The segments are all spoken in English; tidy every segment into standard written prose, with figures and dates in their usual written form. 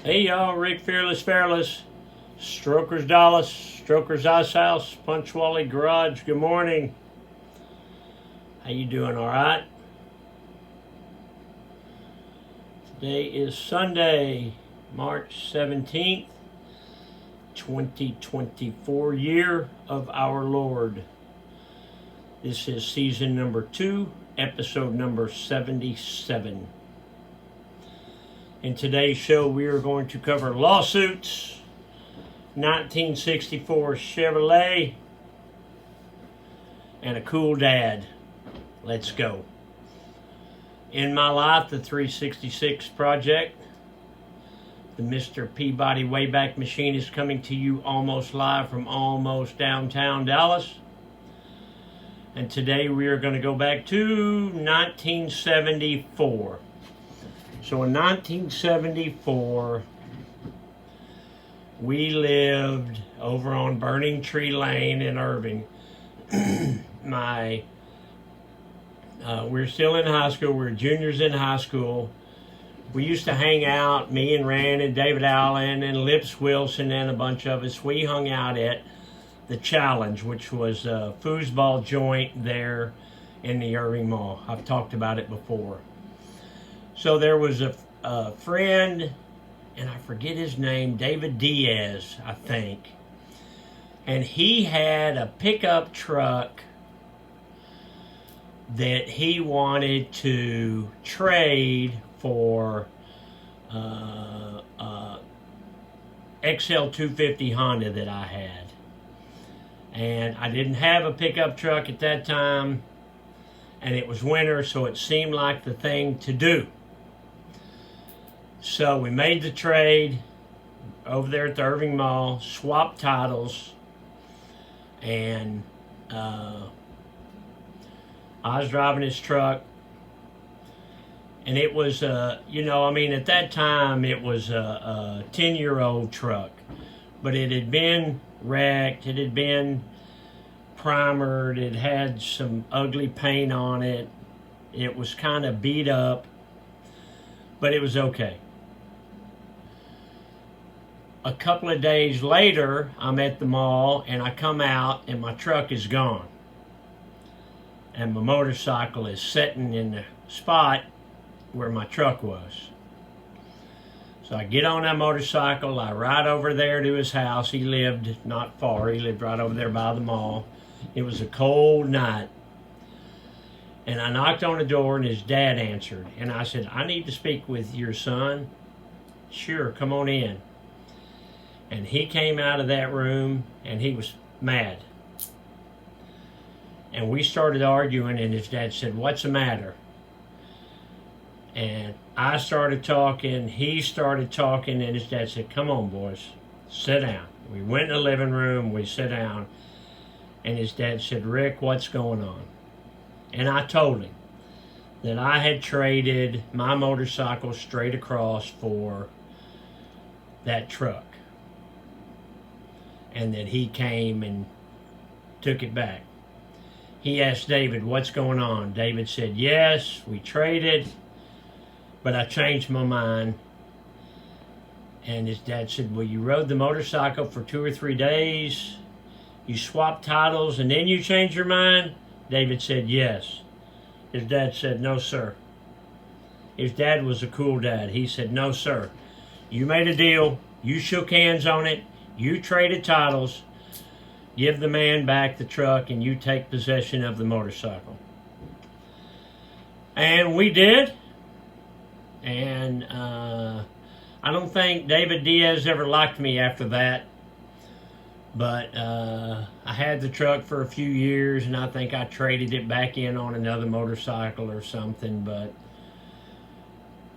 Hey y'all, Rick Fearless, Stroker's Dallas, Stroker's Ice House, Punchwally Garage. Good morning. How you doing? All right. Today is Sunday, March 17th, 2024, year of our Lord. This is season number 2, episode number 77. In today's show, we are going to cover lawsuits, 1964 Chevrolet, and a cool dad. Let's go. In my life, the 366 Project, the Mr. Peabody Wayback Machine is coming to you almost live from almost downtown Dallas. And today we are going to go back to 1974. So in 1974, we lived over on Burning Tree Lane in Irving. We were still in high school. We were juniors in high school. We used to hang out, me and Rand and David Allen and Lips Wilson and a bunch of us. We hung out at the Challenge, which was a foosball joint there in the Irving Mall. I've talked about it before. So there was a friend, and I forget his name, David Diaz, I think. And he had a pickup truck that he wanted to trade for XL 250 Honda that I had. And I didn't have a pickup truck at that time, and it was winter, so it seemed like the thing to do. So we made the trade over there at the Irving Mall, swapped titles, and I was driving his truck, and it was, at that time it was a 10-year-old truck, but it had been wrecked, it had been primered, it had some ugly paint on it, it was kind of beat up, but it was okay. A couple of days later, I'm at the mall, and I come out, and my truck is gone. And my motorcycle is sitting in the spot where my truck was. So I get on that motorcycle, I ride over there to his house. He lived not far, he lived right over there by the mall. It was a cold night. And I knocked on the door, and his dad answered. And I said, "I need to speak with your son." "Sure, come on in." And he came out of that room, and he was mad. And we started arguing, and his dad said, "What's the matter?" And I started talking, he started talking, and his dad said, "Come on, boys, sit down." We went in the living room, we sat down, and his dad said, "Rick, what's going on?" And I told him that I had traded my motorcycle straight across for that truck, and that he came and took it back. He asked David, "What's going on?" David said, "Yes, we traded, but I changed my mind." And his dad said, "Well, you rode the motorcycle for 2 or 3 days, you swapped titles, and then you changed your mind?" David said, "Yes." His dad said, "No, sir." His dad was a cool dad. He said, "No, sir. You made a deal, you shook hands on it, you traded titles, give the man back the truck, and you take possession of the motorcycle." And we did. And I don't think David Diaz ever liked me after that. But I had the truck for a few years, and I think I traded it back in on another motorcycle or something. But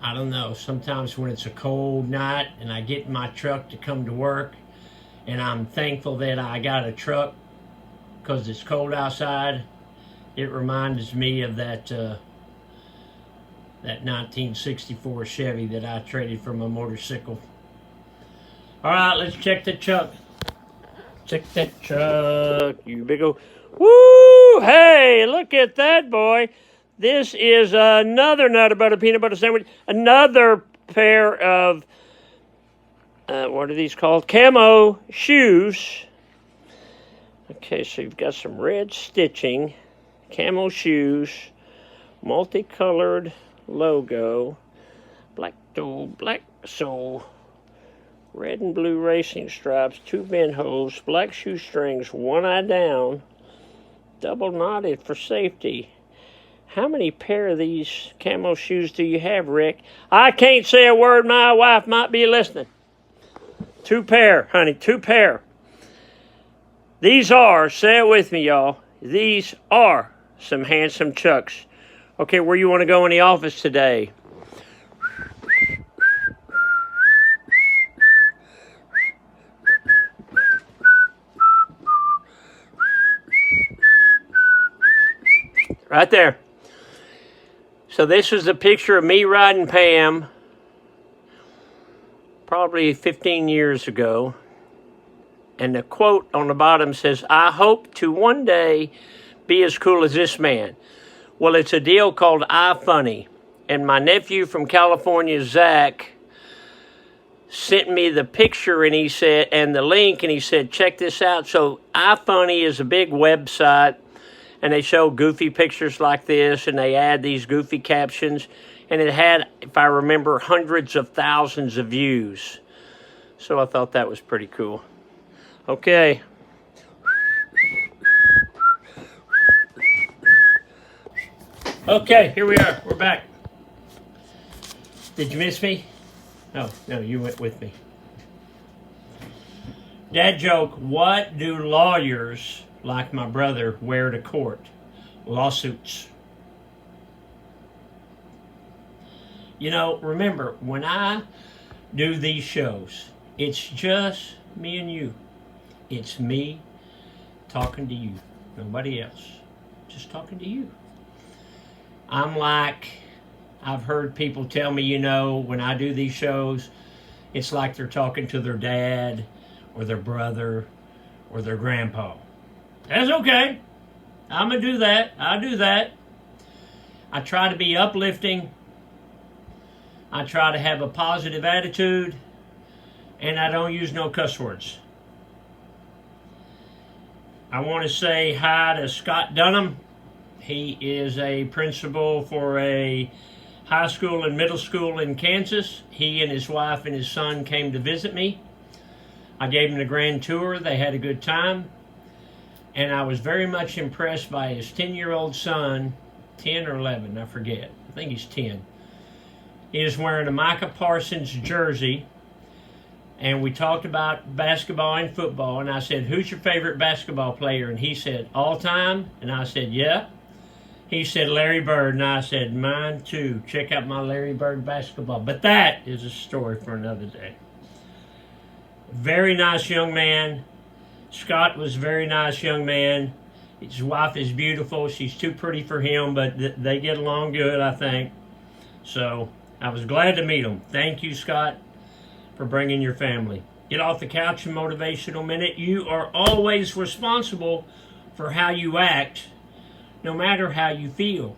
I don't know. Sometimes when it's a cold night and I get in my truck to come to work, and I'm thankful that I got a truck because it's cold outside, it reminds me of that 1964 Chevy that I traded for my motorcycle. All right, let's check the truck. Check that truck, you big old... Woo! Hey, look at that, boy. This is another Nutter Butter Peanut Butter Sandwich. Another pair of what are these called? Camo shoes. Okay, so you've got some red stitching, camo shoes, multicolored logo, black toe, black sole, red and blue racing stripes, 2 bend holes, black shoestrings, 1 eye down, double knotted for safety. How many pair of these camo shoes do you have, Rick? I can't say a word. My wife might be listening. 2 pair, honey, 2 pair. These are, say it with me, y'all, these are some handsome Chucks. Okay, where you want to go in the office today? Right there. So this was a picture of me riding Pam probably 15 years ago. And the quote on the bottom says, "I hope to one day be as cool as this man." Well, it's a deal called iFunny. And my nephew from California, Zach, sent me the picture and he said, and the link, and he said, check this out. So iFunny is a big website, and they show goofy pictures like this, and they add these goofy captions. And it had, if I remember, hundreds of thousands of views. So I thought that was pretty cool. Okay. Okay, here we are. We're back. Did you miss me? No, you went with me. Dad joke, what do lawyers like my brother wear to court? Lawsuits. You know, remember, when I do these shows, it's just me and you. It's me talking to you. Nobody else. Just talking to you. I'm like, I've heard people tell me, you know, when I do these shows, it's like they're talking to their dad or their brother or their grandpa. That's okay. I'm going to do that. I do that. I try to be uplifting. I try to have a positive attitude. And I don't use no cuss words. I want to say hi to Scott Dunham. He is a principal for a high school and middle school in Kansas. He and his wife and his son came to visit me. I gave them the grand tour. They had a good time. And I was very much impressed by his 10-year-old son, 10 or 11, I forget. I think he's 10. He is wearing a Micah Parsons jersey. And we talked about basketball and football. And I said, who's your favorite basketball player? And he said, all time? And I said, yeah. He said, Larry Bird. And I said, mine too. Check out my Larry Bird basketball. But that is a story for another day. Very nice young man. Scott was a very nice young man. His wife is beautiful. She's too pretty for him, but they get along good, I think. So I was glad to meet him. Thank you, Scott, for bringing your family. Get off the couch and Motivational Minute. You are always responsible for how you act, no matter how you feel.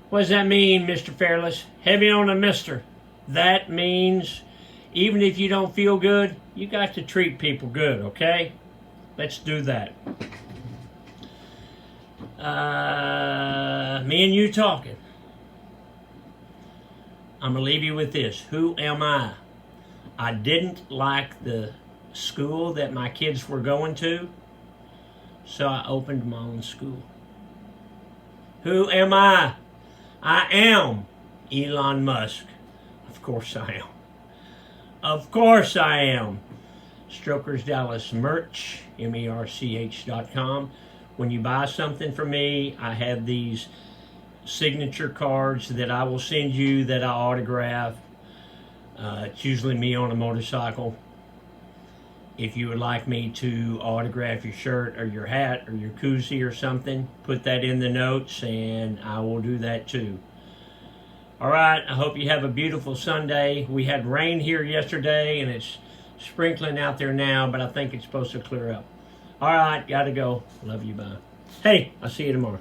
What does that mean, Mr. Fairless? Heavy on the mister. That means even if you don't feel good, you got to treat people good, okay? Let's do that. Me and you talking. I'm going to leave you with this. Who am I? I didn't like the school that my kids were going to, so I opened my own school. Who am I? I am Elon Musk. Of course I am. Of course I am. Strokers Dallas merch, merch.com. When you buy something from me, I have these signature cards that I will send you that I autograph. It's usually me on a motorcycle. If you would like me to autograph your shirt or your hat or your koozie or something, put that in the notes and I will do that too. All right, I hope you have a beautiful Sunday. We had rain here yesterday and it's sprinkling out there now, but I think it's supposed to clear up. All right, gotta go. Love you, bye. Hey, I'll see you tomorrow.